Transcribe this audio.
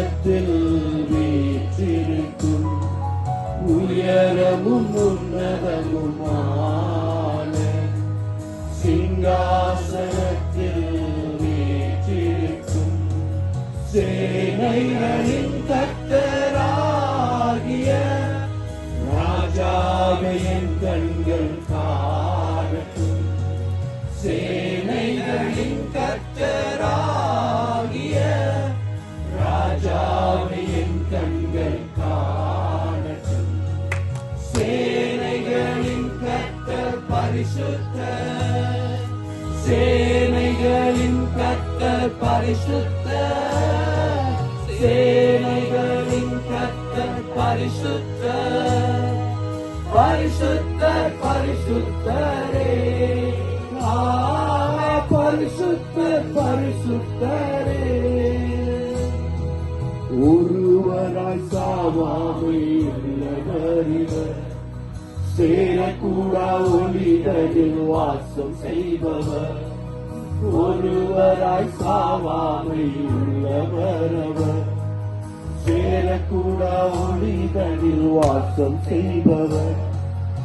சிங்காசனத்தில் வீற்றிருக்கும் உயரமும் உன்னதமுமான சிங்காசனத்தில் வீற்றிருக்கும் சேனைகளின் கர்த்தராகிய ராஜாவை என் கண்கள் காணட்டும். சேனைகளின் கர்த்தராகிய ராஜாவை என் கண்கள் காணட்டும். சேனைகளின் கர்த்தர் பரிசுத்தர், சேனைகளின் கர்த்தர் பரிசுத்தர், சேனைகளின் கர்த்தர் பரிசுத்தர், பரிசுத்தர் பரிசுத்தரே, பரிசுத்தர் பரிசுத்தரே. ஒருவராய் சாவாமை உள்ளவர் இவர், சேரக்கூடா ஒளிதனில் வாசம் செய்பவர். ஒருவராய் சாவாமை உள்ளவர் அவர், சேரக்கூடா ஒளிதனில் வாசம் செய்பவர்.